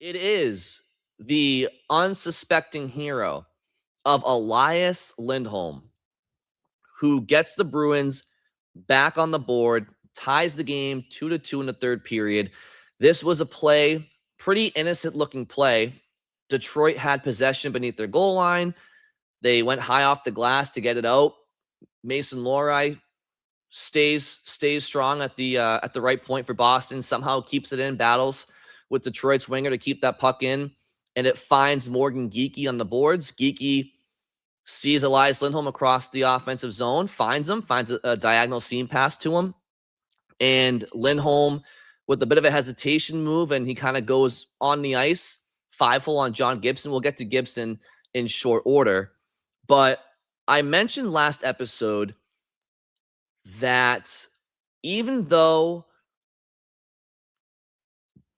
It is the unsuspecting hero of Elias Lindholm, who gets the Bruins back on the board, ties the game 2-2 in the third period. This was a play, pretty innocent looking play. Detroit had possession beneath their goal line. They went high off the glass to get it out. Mason Lohrei stays strong at the right point for Boston, somehow keeps it in, battles with Detroit's winger to keep that puck in, and it finds Morgan Geekie on the boards. Geekie sees Elias Lindholm across the offensive zone, finds a diagonal seam pass to him, and Lindholm, with a bit of a hesitation move, and he kind of goes on the ice, 5-hole on John Gibson. We'll get to Gibson in short order, but I mentioned last episode that even though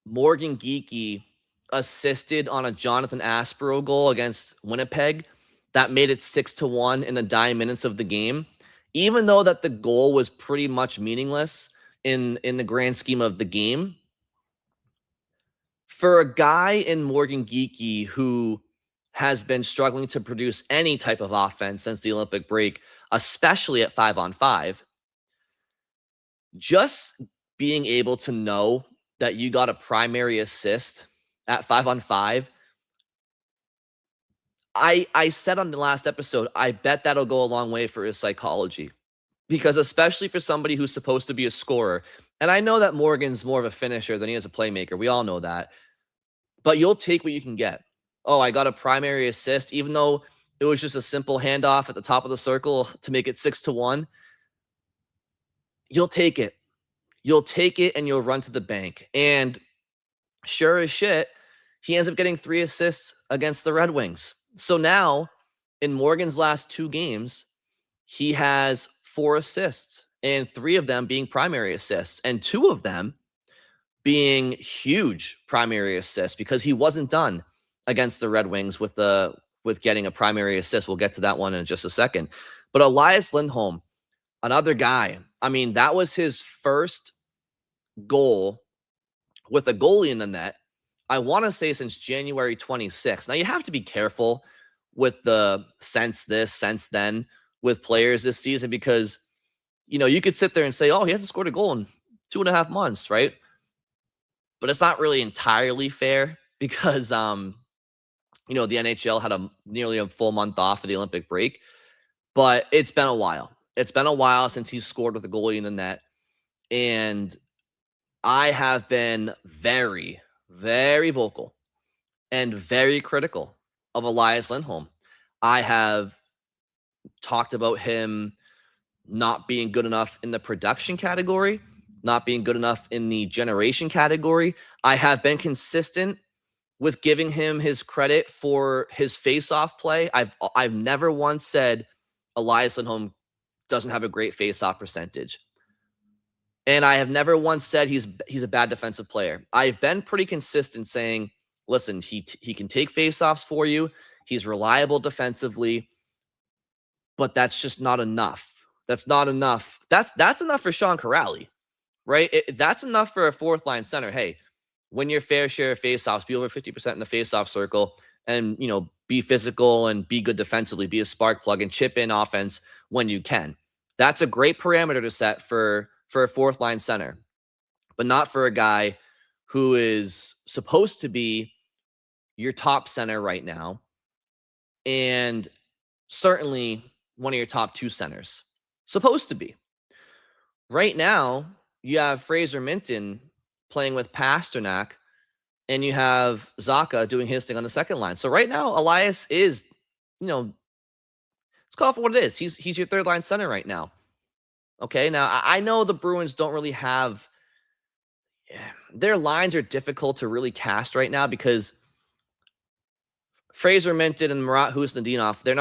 Morgan Geekie assisted on a Jonathan Aspero goal against Winnipeg that made it 6-1 in the dying minutes of the game, even though that the goal was pretty much meaningless in the grand scheme of the game, for a guy in Morgan Geekie who has been struggling to produce any type of offense since the Olympic break, especially at 5-on-5, just being able to know that you got a primary assist at 5-on-5, I said on the last episode, I bet that'll go a long way for his psychology, because especially for somebody who's supposed to be a scorer, and I know that Morgan's more of a finisher than he is a playmaker. We all know that, but you'll take what you can get. Oh, I got a primary assist, even though it was just a simple handoff at the top of the circle to make it 6-1. You'll take it. You'll take it and you'll run to the bank. And sure as shit, he ends up getting 3 assists against the Red Wings. So now, in Morgan's last 2 games, he has 4 assists, and 3 of them being primary assists, and 2 of them being huge primary assists, because he wasn't done against the Red Wings with getting a primary assist. We'll get to that one in just a second. But Elias Lindholm, another guy, I mean, that was his first goal with a goalie in the net, I want to say, since January 26th. Now, you have to be careful with the since this, since then with players this season, because, you could sit there and say, oh, he hasn't scored a goal in 2.5 months, right? But it's not really entirely fair, because, the NHL had nearly a full month off of the Olympic break, but it's been a while. It's been a while since he's scored with a goalie in the net, and I have been very, very vocal and very critical of Elias Lindholm. I have talked about him not being good enough in the production category, not being good enough in the generation category. I have been consistent with giving him his credit for his face-off play. I've never once said Elias Lindholm doesn't have a great face-off percentage. And I have never once said he's a bad defensive player. I've been pretty consistent saying, listen, he can take faceoffs for you. He's reliable defensively, but that's just not enough. That's not enough. That's enough for Sean Corrali, right? That's enough for a fourth line center. Hey, win your fair share of faceoffs, be over 50% in the faceoff circle, and be physical and be good defensively, be a spark plug and chip in offense when you can. That's a great parameter to set for a fourth line center, but not for a guy who is supposed to be your top center right now, and certainly one of your top 2 centers. Supposed to be. Right now, you have Fraser Minton playing with Pasternak, and you have Zacha doing his thing on the second line. So right now, Elias is, let's call it for what it is. He's your third line center right now. Okay, now I know the Bruins don't really have, their lines are difficult to really cast right now, because Fraser Minton and Marat Husnudinov, they're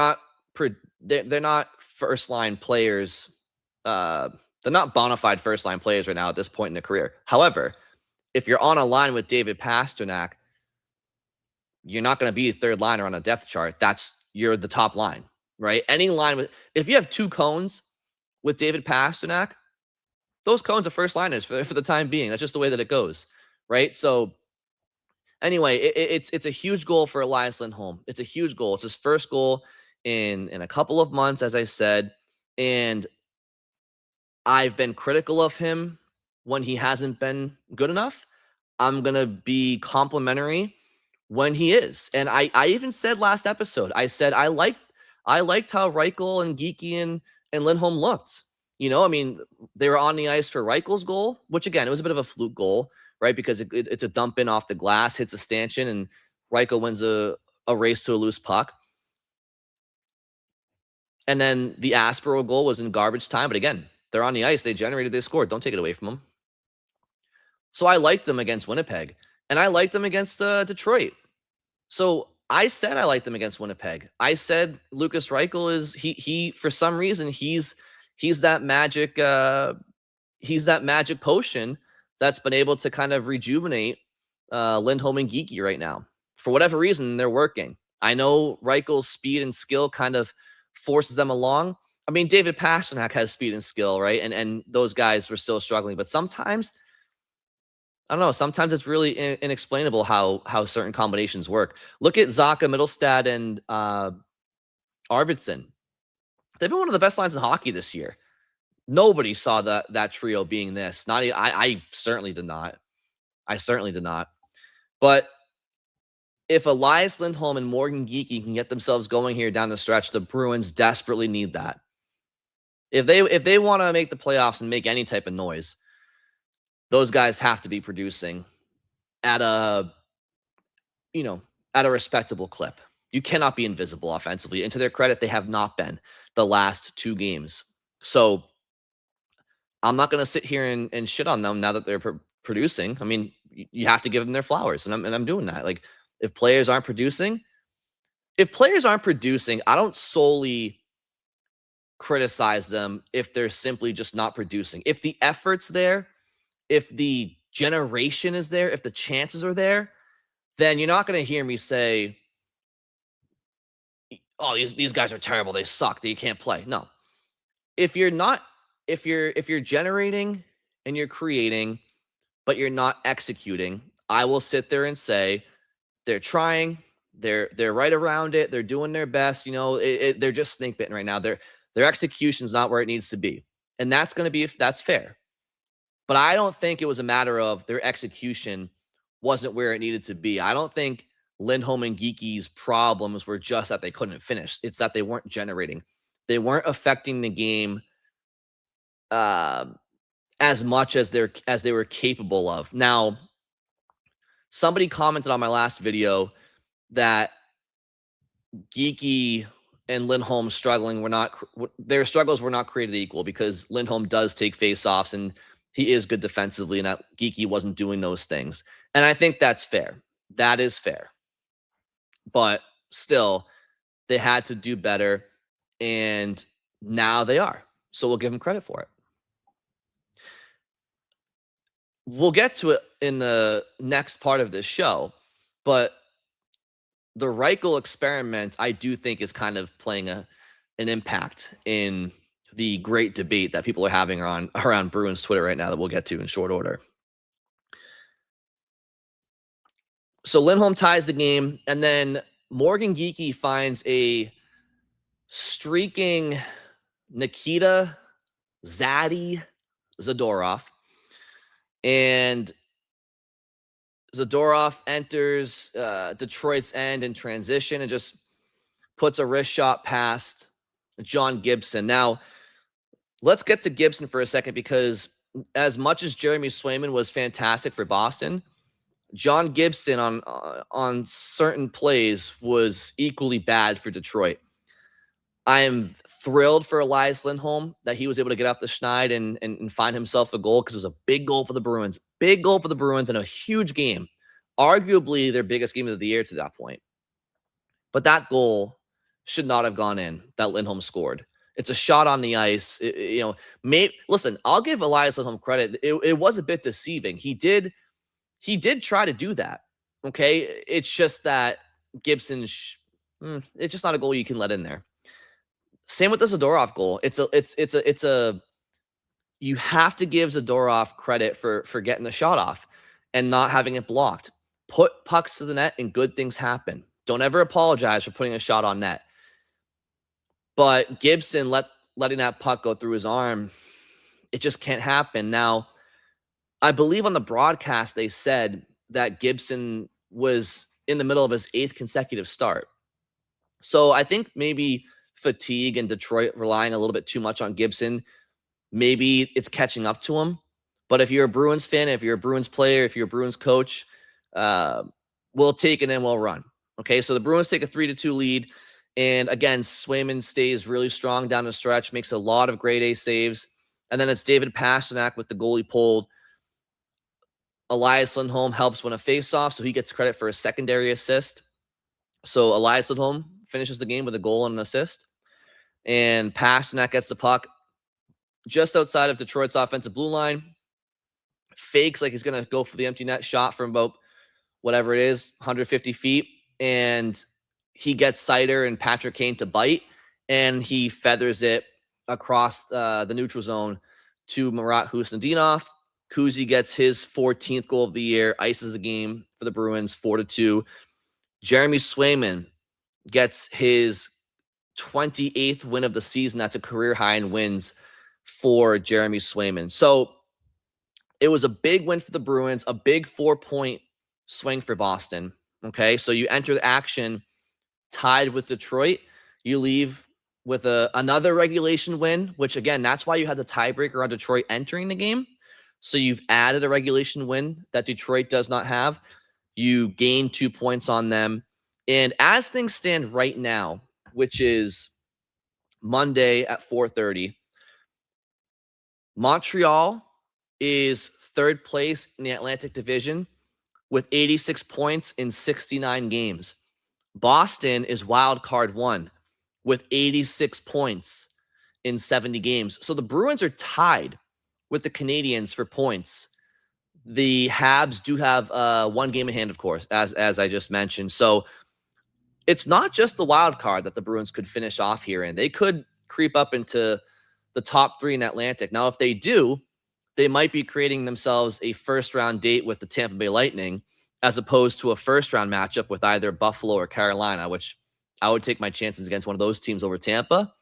not first line players. They're not bona fide first line players right now at this point in their career. However, if you're on a line with David Pasternak, you're not going to be a third liner on a depth chart. You're the top line, right? Any line if you have 2 cones with David Pasternak, those cones are first liners for the time being. That's just the way that it goes, right? So Anyway, it's a huge goal for Elias Lindholm. It's a huge goal. It's his first goal in a couple of months, as I said, and I've been critical of him when he hasn't been good enough. I'm gonna be complimentary when he is. And I even said last episode, I said I liked how Reichel and Geekie and Lindholm looked. I mean, they were on the ice for Reichel's goal, which again, it was a bit of a fluke goal, right? Because it's a dump in off the glass, hits a stanchion, and Reichel wins a race to a loose puck. And then the Aspero goal was in garbage time. But again, they're on the ice. They generated, they scored. Don't take it away from them. So I liked them against Winnipeg. And I liked them against Detroit. So I said I liked them against Winnipeg. I said Lukas Reichel is he for some reason he's that magic potion that's been able to kind of rejuvenate Lindholm and Geekie right now. For whatever reason, they're working. I know Reichel's speed and skill kind of forces them along. I mean, David Pastrnak has speed and skill, right? And those guys were still struggling. But sometimes, I don't know, sometimes it's really inexplainable how certain combinations work. Look at Zaka, Mittelstadt, and Arvidsson. They've been one of the best lines in hockey this year. Nobody saw that trio being this. I certainly did not. I certainly did not. But if Elias Lindholm and Morgan Geekie can get themselves going here down the stretch, the Bruins desperately need that. If they want to make the playoffs and make any type of noise, those guys have to be producing at a respectable clip. You cannot be invisible offensively. And to their credit, they have not been the last 2 games. So I'm not going to sit here and shit on them now that they're producing. I mean, you have to give them their flowers, and I'm doing that. Like, if players aren't producing, I don't solely criticize them if they're simply just not producing. If the effort's there, if the generation is there, if the chances are there, then you're not going to hear me say, "Oh, these guys are terrible. They suck. They can't play." No. If you're generating and you're creating, but you're not executing, I will sit there and say they're trying. They're right around it. They're doing their best. They're just snake bitten right now. Their execution's not where it needs to be, and that's fair. But I don't think it was a matter of their execution wasn't where it needed to be. I don't think Lindholm and Geekie's problems were just that they couldn't finish. It's that they weren't generating. They weren't affecting the game as much as they were capable of. Now, somebody commented on my last video that Geekie and Lindholm their struggles were not created equal, because Lindholm does take faceoffs and he is good defensively, and that Geekie wasn't doing those things. And I think that's fair. That is fair. But still, they had to do better, and now they are. So we'll give them credit for it. We'll get to it in the next part of this show, but the Reichel experiment, I do think, is kind of playing an impact in the great debate that people are having around Bruins Twitter right now that we'll get to in short order. So Lindholm ties the game, and then Morgan Geekie finds a streaking Nikita Zadorov, and Zadorov enters Detroit's end in transition and just puts a wrist shot past John Gibson. Now, let's get to Gibson for a second, because as much as Jeremy Swayman was fantastic for Boston, John Gibson on certain plays was equally bad for Detroit. I am thrilled for Elias Lindholm that he was able to get off the schneid and find himself a goal, because it was a big goal for the Bruins. Big goal for the Bruins in a huge game. Arguably their biggest game of the year to that point. But that goal should not have gone in, that Lindholm scored. It's a shot on the ice. Listen, I'll give Elias Lindholm credit. It was a bit deceiving. He did try to do that. Okay? It's just that Gibson, it's just not a goal you can let in there. Same with the Zadorov goal. You have to give Zadorov credit for getting the shot off and not having it blocked. Put pucks to the net and good things happen. Don't ever apologize for putting a shot on net. But Gibson letting that puck go through his arm, it just can't happen. Now, I believe on the broadcast they said that Gibson was in the middle of his 8th consecutive start. So I think maybe fatigue and Detroit relying a little bit too much on Gibson, maybe it's catching up to him. But if you're a Bruins fan, if you're a Bruins player, if you're a Bruins coach, we'll take it and we'll run. Okay, so the Bruins take a 3-2 lead. And again, Swayman stays really strong down the stretch, makes a lot of grade A saves. And then it's David Pastrnak with the goalie pulled. Elias Lindholm helps win a faceoff, so he gets credit for a secondary assist. So Elias Lindholm finishes the game with a goal and an assist. And Pastrnak gets the puck just outside of Detroit's offensive blue line. Fakes like he's going to go for the empty net shot from about whatever it is, 150 feet. And he gets Seider and Patrick Kane to bite. And he feathers it across the neutral zone to Marat Husnudinov. Kuzi gets his 14th goal of the year, ices the game for the Bruins 4-2. Jeremy Swayman gets his 28th win of the season. That's a career high in wins for Jeremy Swayman. So it was a big win for the Bruins, a big 4-point swing for Boston. Okay, so you enter the action tied with Detroit. You leave with another regulation win, which again, that's why you had the tiebreaker on Detroit entering the game. So you've added a regulation win that Detroit does not have. You gain 2 points on them. And as things stand right now, which is Monday at 4:30, Montreal is 3rd place in the Atlantic Division with 86 points in 69 games. Boston is wild card 1 with 86 points in 70 games. So the Bruins are tied with the Canadiens for points. The Habs do have 1 game in hand, of course, as I just mentioned. So it's not just the wild card that the Bruins could finish off here in. They could creep up into the top 3 in Atlantic. Now, if they do, they might be creating themselves a first-round date with the Tampa Bay Lightning as opposed to a first-round matchup with either Buffalo or Carolina, which I would take my chances against one of those teams over Tampa.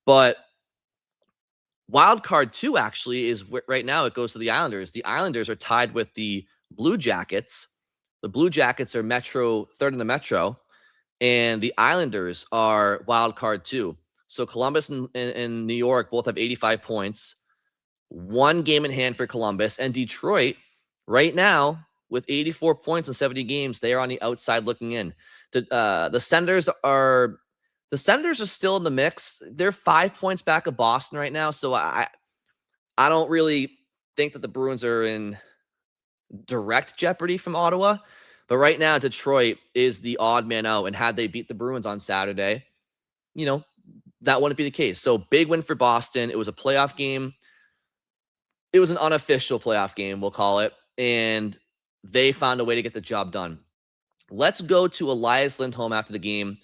But wild card 2 actually is right now it goes to the Islanders. The Islanders are tied with the Blue Jackets. The Blue Jackets are 3rd in the Metro, and the Islanders are wild card 2. So Columbus and New York both have 85 points. 1 game in hand for Columbus, and Detroit right now with 84 points in 70 games. They are on the outside looking in. The Senators are still in the mix. They're 5 points back of Boston right now. So I don't really think that the Bruins are in direct jeopardy from Ottawa. But right now, Detroit is the odd man out. And had they beat the Bruins on Saturday, that wouldn't be the case. So big win for Boston. It was a playoff game. It was an unofficial playoff game, we'll call it. And they found a way to get the job done. Let's go to Elias Lindholm after the game,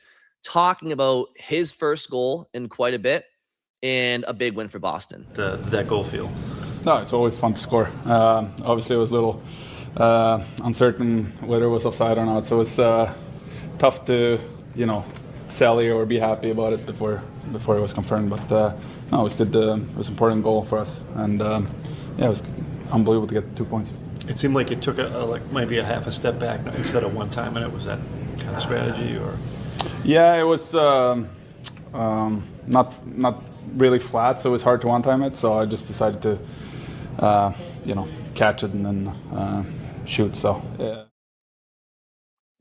talking about his first goal in quite a bit and a big win for Boston. That goal feel? No, it's always fun to score. Obviously, it was a little uncertain whether it was offside or not, so it's tough to, sally or be happy about it before it was confirmed. But no, it was good. It was an important goal for us, and it was unbelievable to get the 2 points. It seemed like it took maybe a half a step back instead of one time, and it was that kind of strategy, or? Yeah, it was not really flat, so it was hard to one-time it. So I just decided to, catch it and then shoot. So yeah.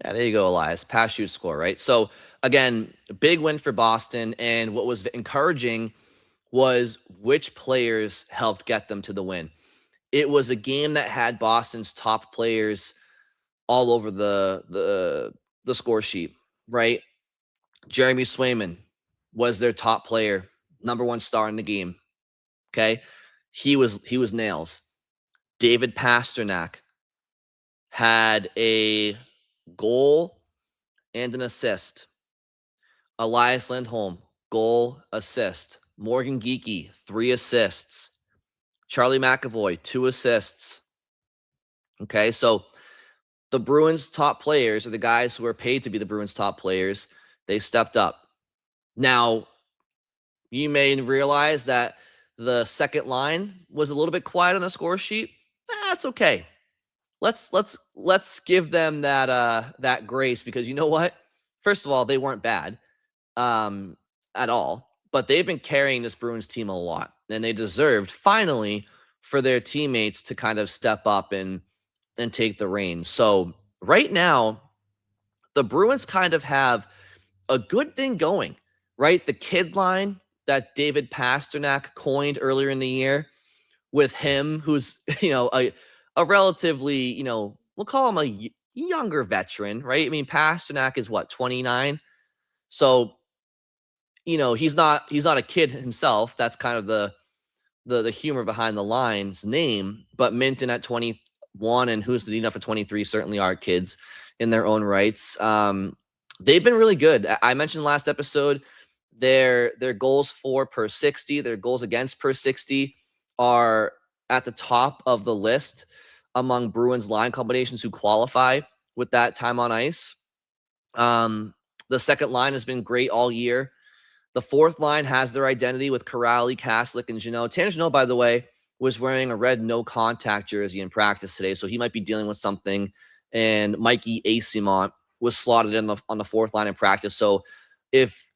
Yeah, there you go, Elias. Pass, shoot, score, right? So again, a big win for Boston, and what was encouraging was which players helped get them to the win. It was a game that had Boston's top players all over the score sheet, right? Jeremy Swayman was their top player, number 1 star in the game. Okay, he was nails. David Pastrnak had a goal and an assist. Elias Lindholm, goal, assist. Morgan Geekie, 3 assists. Charlie McAvoy, 2 assists. Okay, so the Bruins' top players, or the guys who are paid to be the Bruins' top players, they stepped up. Now, you may realize that the second line was a little bit quiet on the score sheet. That's okay. Let's give them that grace, because you know what? First of all, they weren't bad at all, but they've been carrying this Bruins team a lot, and they deserved finally for their teammates to kind of step up and take the reins. So right now, the Bruins kind of have a good thing going, right? The kid line that David Pasternak coined earlier in the year, with him, who's a relatively, we'll call him a younger veteran, right? I mean, Pasternak is what, 29? So, he's not a kid himself. That's kind of the humor behind the line's name. But Minton at 21 and Husnudinov at 23 certainly are kids in their own rights. They've been really good. I mentioned last episode their goals for per 60, their goals against per 60 are at the top of the list among Bruins line combinations who qualify with that time on ice. The second line has been great all year. The fourth line has their identity with Kuraly, Kaslik, and Jeannot. Tanner Jeannot, by the way, was wearing a red no-contact jersey in practice today, so he might be dealing with something. And Mikey Eyssimont was slotted in on the fourth line in practice. So if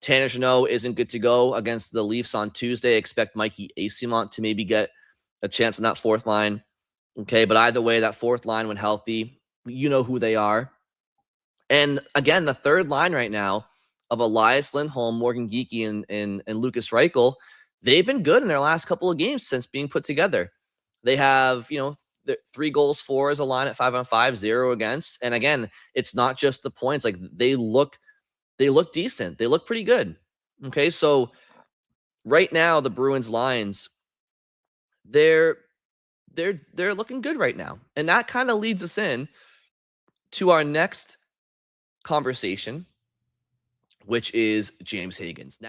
Tanner Jeannot isn't good to go against the Leafs on Tuesday, expect Mikey Eyssimont to maybe get a chance on that fourth line. Okay, but either way, that fourth line, when healthy, you know who they are. And again, the third line right now of Elias Lindholm, Morgan Geekie, and Lukas Reichel, they've been good in their last couple of games since being put together. They have, 3 goals for as a line at 5-on-5, 0 against. And again, it's not just the points. Like, they look decent. They look pretty good. Okay, so right now the Bruins lines, they're looking good right now. And that kind of leads us in to our next conversation, which is James Higgins. Now,